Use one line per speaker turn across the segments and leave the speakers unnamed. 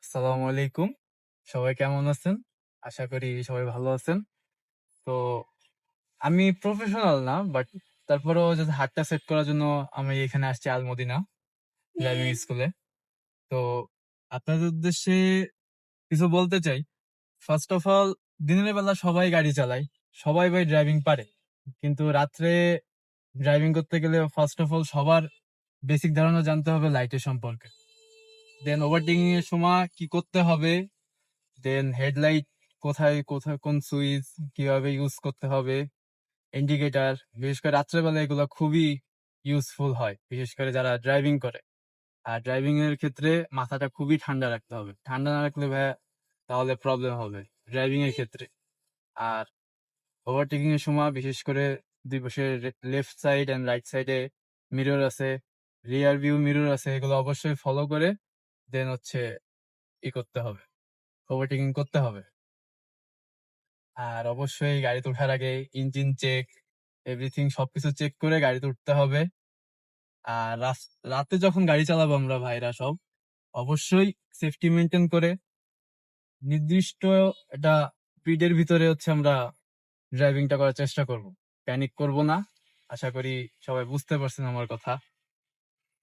আসসালামু আলাইকুম। সবাই কেমন আছেন? আশা করি সবাই ভালো আছেন। তো আমি প্রফেশনাল না, বাট তারপরেও জাস্ট হাতটা সেট করার জন্য আমি এখানে আসছি আলমদিনা ড্রাইভিং স্কুলে। তো আপনাদের উদ্দেশ্যে কিছু বলতে চাই। ফার্স্ট অফ অল, দিনের বেলা সবাই গাড়ি চালায়, সবাই ভাই ড্রাইভিং পারে। কিন্তু রাত্রে ড্রাইভিং করতে গেলে ফার্স্ট অফ অল সবার বেসিক ধারণা জানতে হবে লাইটের সম্পর্কে। দেন ওভারটেকিং এর সময় কি করতে হবে, দেন হেডলাইট কোথায় কোথায় কোন সুইচ কিভাবে ইউজ করতে হবে, ইন্ডিকেটর, বিশেষ করে রাত্রেবেলা এগুলো খুবই ইউজফুল হয়, বিশেষ করে যারা ড্রাইভিং করে। আর ড্রাইভিং এর ক্ষেত্রে মাথাটা খুবই ঠান্ডা রাখতে হবে, ঠান্ডা না রাখলে ভাই তাহলে প্রবলেম হবে ড্রাইভিং এর ক্ষেত্রে। আর ওভারটেকিং এর সময় বিশেষ করে দুই পাশে লেফট সাইড এন্ড রাইট সাইডে মিরর আছে, রিয়ার ভিউ মিরর আছে, এগুলো অবশ্যই ফলো করে দেন হচ্ছে ই করতে হবে, ওভারটেকিং করতে হবে। আর অবশ্যই গাড়িতে ওঠার আগে ইঞ্জিন চেক, এভরিথিং সবকিছু চেক করে গাড়িতে উঠতে হবে। আর রাতে যখন গাড়ি চালাবো আমরা ভাইরা সব অবশ্যই সেফটি মেনটেন করে নির্দিষ্ট একটা স্পিডের ভিতরে হচ্ছে আমরা ড্রাইভিংটা করার চেষ্টা করব, প্যানিক করব না। আশা করি সবাই বুঝতে পারছেন আমার কথা।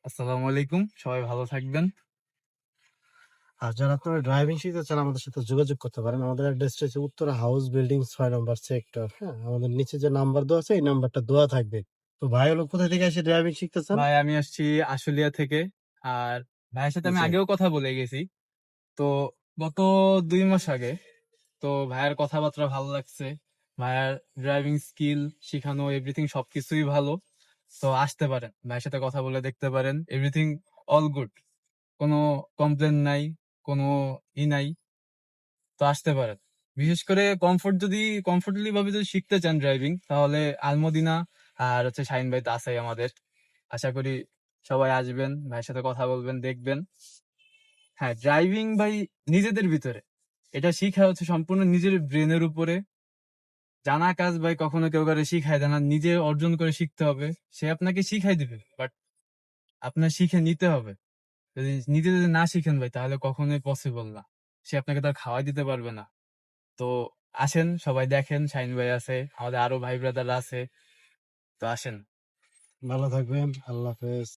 আসসালামু আলাইকুম, সবাই ভালো থাকবেন।
আর যারা আপনারা ড্রাইভিং শিখতে চান আমাদের সাথে যোগাযোগ করতে পারেন। আমাদের অ্যাড্রেসটা হচ্ছে উত্তরা হাউস বিল্ডিং ৬ নম্বর সেক্টর। হ্যাঁ, আমাদের নিচে যে নাম্বার দেওয়া আছে এই নাম্বারটা দেওয়া থাকবে। তো ভাই হলো কোথা থেকে এসে ড্রাইভিং শিখতেছেন?
ভাই আমি আসছি আশুলিয়া থেকে। আর ভাইয়ের সাথে আমি
জি।
আগেও কথা বলে গেছি। তো গত ২ মাস আগে তো ভাইয়ের কথাবার্তা ভালো লাগছে, ভাইয়ার ড্রাইভিং স্কিল শিখানো এভরিথিং সবকিছুই ভালো। তো আসতে পারেন, ভাইয়ের সাথে কথা বলে দেখতে পারেন, এভরিথিং অল গুড, কোনো কমপ্লেন নাই, কোনো নাই। তো আসতে পারেন। বিশেষ করে কমফোর্টেবলি ভাবে যদি শিখতে চান ড্রাইভিং, তাহলে আলমদিনা আর হচ্ছে শাহিন ভাই তো আছেই আমাদের। আশা করি সবাই আসবেন, ভাইয়ের সাথে কথা বলবেন, দেখবেন। হ্যাঁ, ড্রাইভিং ভাই নিজেদের ভিতরে, এটা শিখা হচ্ছে সম্পূর্ণ নিজের ব্রেনের উপরে। জানা কাজ ভাই কখনো কেউ কারো শিখায় দেয় না, নিজে অর্জন করে শিখতে হবে। সে আপনাকে শিখাই দিবে, বাট আপনার শিখে নিতে হবে। যদি না শিখেন ভাই, তাহলে কখনোই পসিবল না। সে আপনাকে তার খাওয়াই দিতে পারবে না। তো আসেন, সবাই দেখেন, শাহিন ভাই আছে, আমাদের আরো ভাই ব্রাদার আছে। তো আসেন।
ভালো থাকবেন। আল্লাহ হাফেজ।